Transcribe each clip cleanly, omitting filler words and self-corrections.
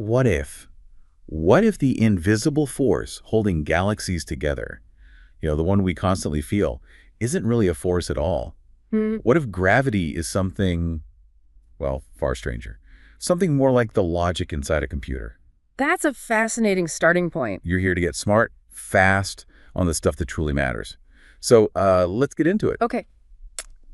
what if? What if the invisible force holding galaxies together, the one we constantly feel, isn't really a force at all? What if gravity is something, well, far stranger, something more like the logic inside a computer? That's a fascinating starting point. You're here to get smart, fast, on the stuff that truly matters. So let's get into it. Okay.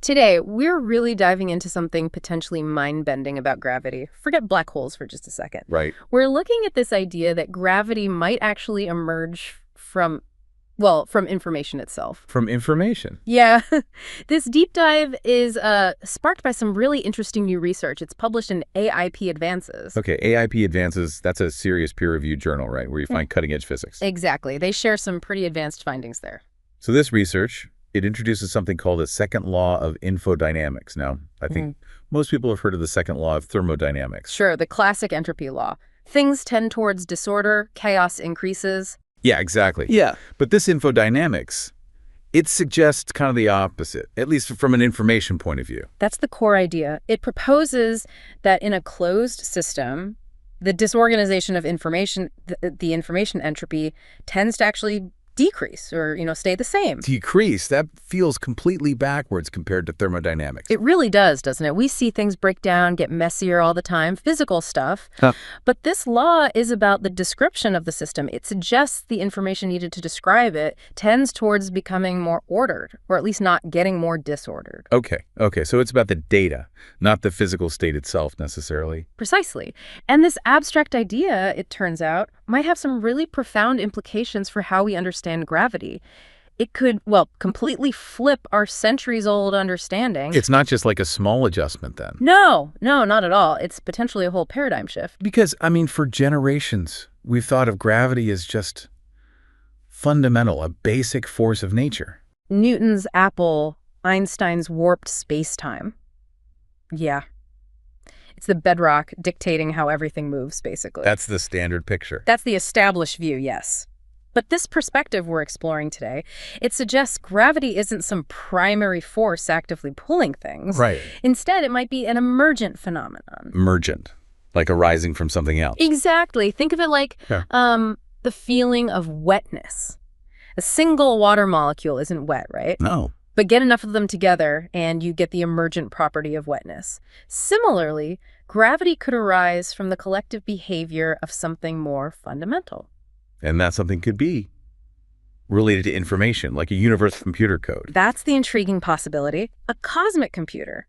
Today, we're really diving into something potentially mind-bending about gravity. Forget black holes for just a second. Right. We're looking at this idea that gravity might actually emerge from information itself. From information? Yeah. This deep dive is sparked by some really interesting new research. It's published in AIP Advances. Okay, AIP Advances, that's a serious peer-reviewed journal, right, where you find cutting-edge physics. Exactly. They share some pretty advanced findings there. So this research, it introduces something called the second law of infodynamics. Now, I think most people have heard of the second law of thermodynamics. Sure, the classic entropy law. Things tend towards disorder, chaos increases. Yeah, exactly. Yeah. But this infodynamics, it suggests kind of the opposite, at least from an information point of view. That's the core idea. It proposes that in a closed system, the disorganization of information, the information entropy, tends to actually decrease or, stay the same. Decrease, that feels completely backwards compared to thermodynamics. It really does, doesn't it? We see things break down, get messier all the time, physical stuff. But this law is about the description of the system. It suggests the information needed to describe it tends towards becoming more ordered, or at least not getting more disordered. Okay, so it's about the data, not the physical state itself necessarily. Precisely. And this abstract idea, it turns out, might have some really profound implications for how we understand gravity. It could, completely flip our centuries-old understanding. It's not just like a small adjustment then. No, not at all. It's potentially a whole paradigm shift. Because, for generations, we've thought of gravity as just fundamental, a basic force of nature. Newton's apple, Einstein's warped space-time. Yeah. It's the bedrock dictating how everything moves, basically. That's the standard picture. That's the established view, yes. But this perspective we're exploring today, it suggests gravity isn't some primary force actively pulling things. Right. Instead, it might be an emergent phenomenon. Emergent, like arising from something else. Exactly. Think of it like the feeling of wetness. A single water molecule isn't wet, right? No. But get enough of them together and you get the emergent property of wetness. Similarly, gravity could arise from the collective behavior of something more fundamental. And that something could be related to information, like a universal computer code. That's the intriguing possibility. A cosmic computer.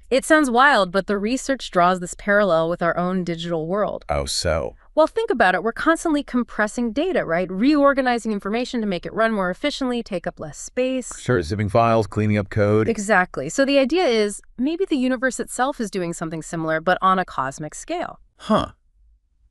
It sounds wild, but the research draws this parallel with our own digital world. Oh, so? Well, think about it. We're constantly compressing data, right? Reorganizing information to make it run more efficiently, take up less space. Sure, zipping files, cleaning up code. Exactly. So the idea is maybe the universe itself is doing something similar, but on a cosmic scale. Huh.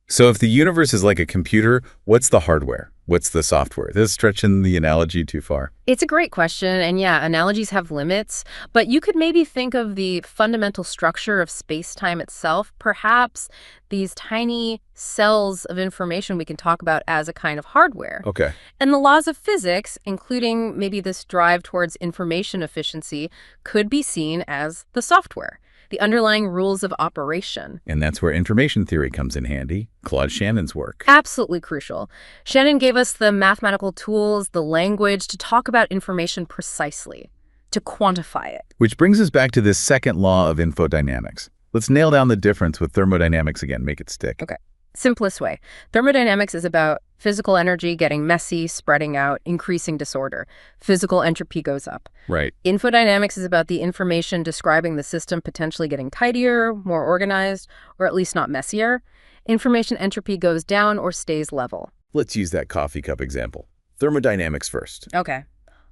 So if the universe is like a computer, what's the hardware? What's the software? This is stretching the analogy too far. It's a great question. And yeah, analogies have limits. But you could maybe think of the fundamental structure of space-time itself, perhaps these tiny cells of information we can talk about as a kind of hardware. Okay. And the laws of physics, including maybe this drive towards information efficiency, could be seen as the software, the underlying rules of operation. And that's where information theory comes in handy. Claude Shannon's work. Absolutely crucial. Shannon gave us the mathematical tools, the language to talk about information precisely, to quantify it. Which brings us back to this second law of infodynamics. Let's nail down the difference with thermodynamics again, make it stick. Okay. Simplest way. Thermodynamics is about physical energy getting messy, spreading out, increasing disorder. Physical entropy goes up. Right. Infodynamics is about the information describing the system potentially getting tidier, more organized, or at least not messier. Information entropy goes down or stays level. Let's use that coffee cup example. Thermodynamics first. Okay.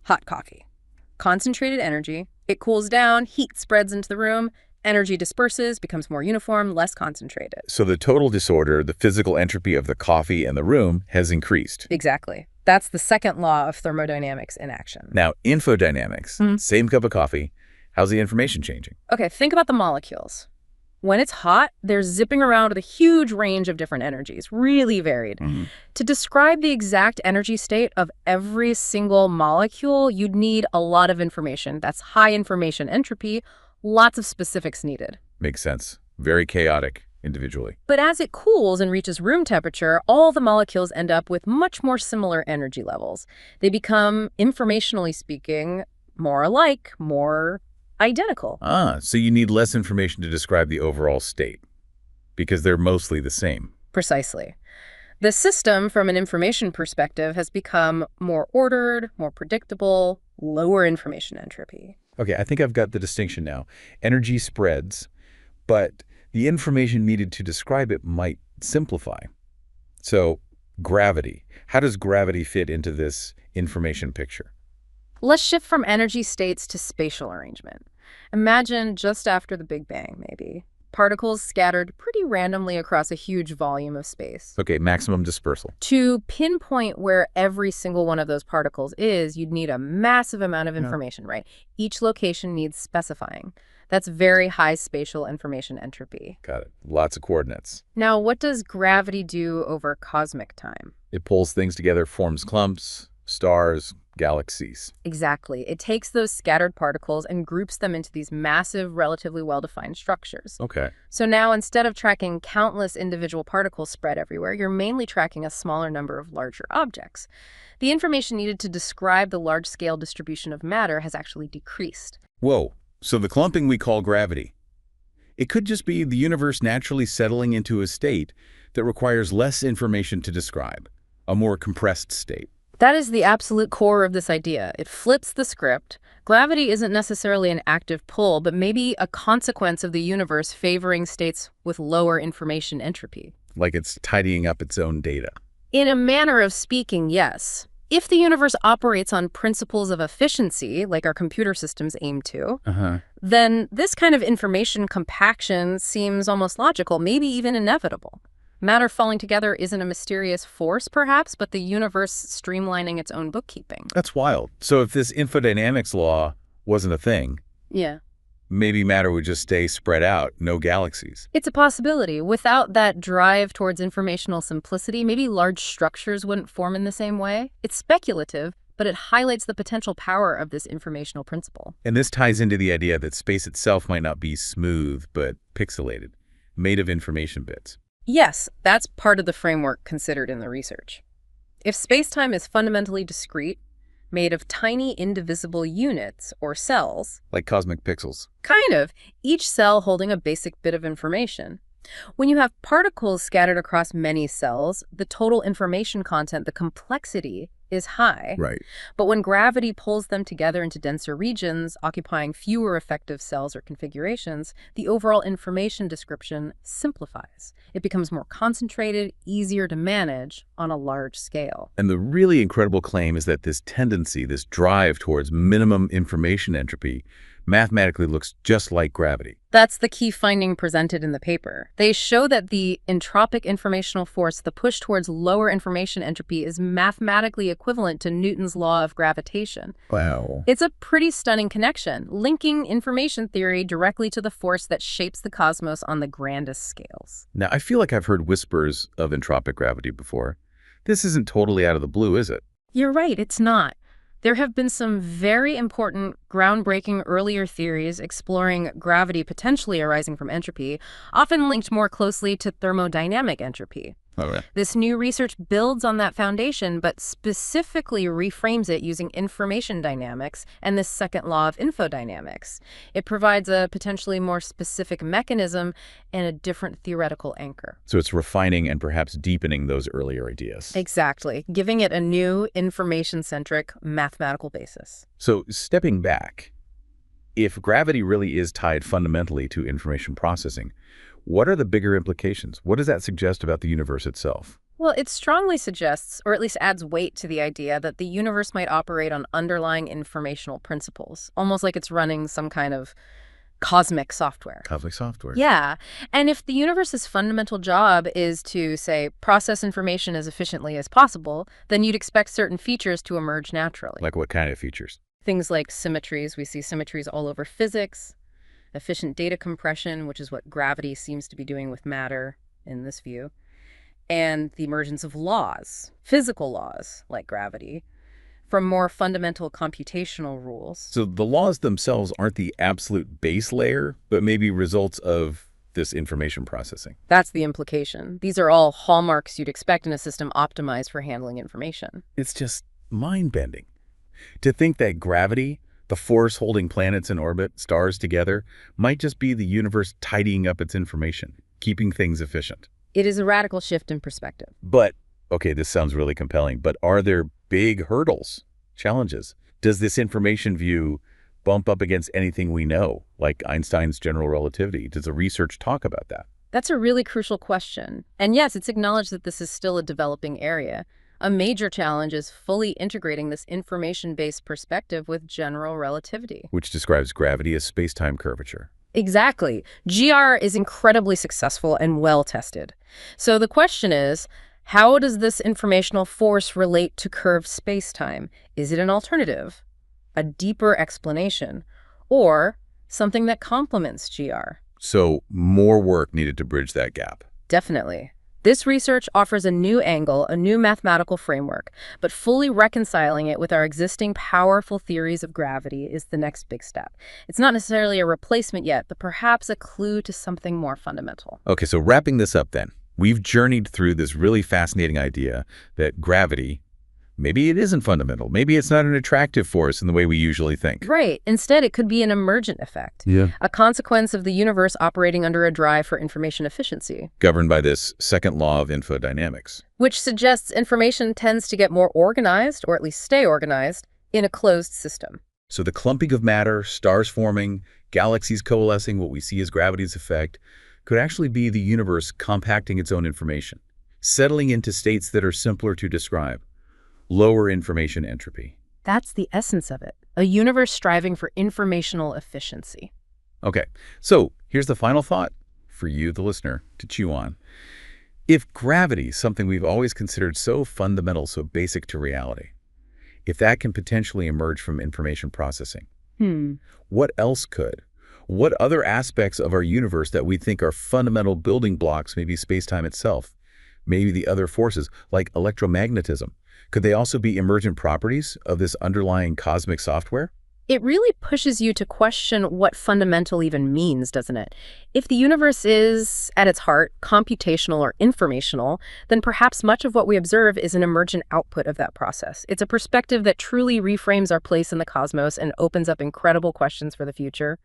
Hot coffee. Concentrated energy. It cools down, heat spreads into the room, energy disperses, becomes more uniform, less concentrated. So the total disorder, the physical entropy of the coffee and the room, has increased. Exactly. That's the second law of thermodynamics in action. Now, infodynamics, same cup of coffee, how's the information changing? Okay, think about the molecules. When it's hot, they're zipping around with a huge range of different energies, really varied. To describe the exact energy state of every single molecule, you'd need a lot of information. That's high information entropy, lots of specifics needed. Makes sense. Very chaotic. individually. But as it cools and reaches room temperature, all the molecules end up with much more similar energy levels. They become, informationally speaking, more alike, more identical. So you need less information to describe the overall state, because they're mostly the same. Precisely. The system, from an information perspective, has become more ordered, more predictable, lower information entropy. Okay, I think I've got the distinction now. Energy spreads, but the information needed to describe it might simplify. So, gravity. How does gravity fit into this information picture? Let's shift from energy states to spatial arrangement. Imagine just after the Big Bang, maybe. Particles scattered pretty randomly across a huge volume of space. Okay, maximum dispersal. To pinpoint where every single one of those particles is, you'd need a massive amount of information, right? Each location needs specifying. That's very high spatial information entropy. Got it. Lots of coordinates. Now, what does gravity do over cosmic time? It pulls things together, forms clumps, stars, galaxies. Exactly. It takes those scattered particles and groups them into these massive, relatively well-defined structures. Okay. So now, instead of tracking countless individual particles spread everywhere, you're mainly tracking a smaller number of larger objects. The information needed to describe the large-scale distribution of matter has actually decreased. Whoa. So the clumping we call gravity, it could just be the universe naturally settling into a state that requires less information to describe, a more compressed state. That is the absolute core of this idea. It flips the script. Gravity isn't necessarily an active pull, but maybe a consequence of the universe favoring states with lower information entropy. Like it's tidying up its own data. In a manner of speaking, yes. If the universe operates on principles of efficiency, like our computer systems aim to, then this kind of information compaction seems almost logical, maybe even inevitable. Matter falling together isn't a mysterious force, perhaps, but the universe streamlining its own bookkeeping. That's wild. So if this infodynamics law wasn't a thing, Yeah. maybe matter would just stay spread out, no galaxies. It's a possibility. Without that drive towards informational simplicity, maybe large structures wouldn't form in the same way. It's speculative, but it highlights the potential power of this informational principle. And this ties into the idea that space itself might not be smooth, but pixelated, made of information bits. Yes, that's part of the framework considered in the research. If space-time is fundamentally discrete, made of tiny indivisible units, or cells, Like cosmic pixels. kind of, each cell holding a basic bit of information. When you have particles scattered across many cells, the total information content, the complexity, is high. Right. But when gravity pulls them together into denser regions, occupying fewer effective cells or configurations, the overall information description simplifies. It becomes more concentrated, easier to manage on a large scale. And the really incredible claim is that this tendency, this drive towards minimum information entropy, mathematically looks just like gravity. That's the key finding presented in the paper. They show that the entropic informational force, the push towards lower information entropy, is mathematically equivalent to Newton's law of gravitation. Wow. It's a pretty stunning connection, linking information theory directly to the force that shapes the cosmos on the grandest scales. Now, I feel like I've heard whispers of entropic gravity before. This isn't totally out of the blue, is it? You're right, it's not. There have been some very important, groundbreaking earlier theories exploring gravity potentially arising from entropy, often linked more closely to thermodynamic entropy. Oh, yeah. This new research builds on that foundation, but specifically reframes it using information dynamics and the second law of infodynamics. It provides a potentially more specific mechanism and a different theoretical anchor. So it's refining and perhaps deepening those earlier ideas. Exactly, giving it a new information-centric mathematical basis. So stepping back, if gravity really is tied fundamentally to information processing, what are the bigger implications? What does that suggest about the universe itself? Well, it strongly suggests, or at least adds weight to the idea, that the universe might operate on underlying informational principles, almost like it's running some kind of cosmic software. Cosmic software. Yeah. And if the universe's fundamental job is to, say, process information as efficiently as possible, then you'd expect certain features to emerge naturally. Like what kind of features? Things like symmetries. We see symmetries all over physics. Efficient data compression, which is what gravity seems to be doing with matter in this view, and the emergence of laws, physical laws like gravity, from more fundamental computational rules. So the laws themselves aren't the absolute base layer, but maybe results of this information processing. That's the implication. These are all hallmarks you'd expect in a system optimized for handling information. It's just mind-bending to think that gravity, the force holding planets in orbit, stars together, might just be the universe tidying up its information, keeping things efficient. It is a radical shift in perspective. But, okay, this sounds really compelling, but are there big hurdles, challenges? Does this information view bump up against anything we know, like Einstein's general relativity? Does the research talk about that? That's a really crucial question. And yes, it's acknowledged that this is still a developing area. A major challenge is fully integrating this information-based perspective with general relativity. Which describes gravity as space-time curvature. Exactly. GR is incredibly successful and well-tested. So the question is, how does this informational force relate to curved space-time? Is it an alternative, a deeper explanation, or something that complements GR? So more work needed to bridge that gap. Definitely. This research offers a new angle, a new mathematical framework, but fully reconciling it with our existing powerful theories of gravity is the next big step. It's not necessarily a replacement yet, but perhaps a clue to something more fundamental. Okay, so wrapping this up then, we've journeyed through this really fascinating idea that gravity, maybe it isn't fundamental. Maybe it's not an attractive force in the way we usually think. Right. Instead, it could be an emergent effect. Yeah. A consequence of the universe operating under a drive for information efficiency. Governed by this second law of infodynamics. Which suggests information tends to get more organized, or at least stay organized, in a closed system. So the clumping of matter, stars forming, galaxies coalescing, what we see as gravity's effect, could actually be the universe compacting its own information, settling into states that are simpler to describe. Lower information entropy. That's the essence of it. A universe striving for informational efficiency. Okay, so here's the final thought for you, the listener, to chew on. If gravity, something we've always considered so fundamental, so basic to reality, if that can potentially emerge from information processing, what else could? What other aspects of our universe that we think are fundamental building blocks, maybe space-time itself, maybe the other forces, like electromagnetism, could they also be emergent properties of this underlying cosmic software? It really pushes you to question what fundamental even means, doesn't it? If the universe is, at its heart, computational or informational, then perhaps much of what we observe is an emergent output of that process. It's a perspective that truly reframes our place in the cosmos and opens up incredible questions for the future.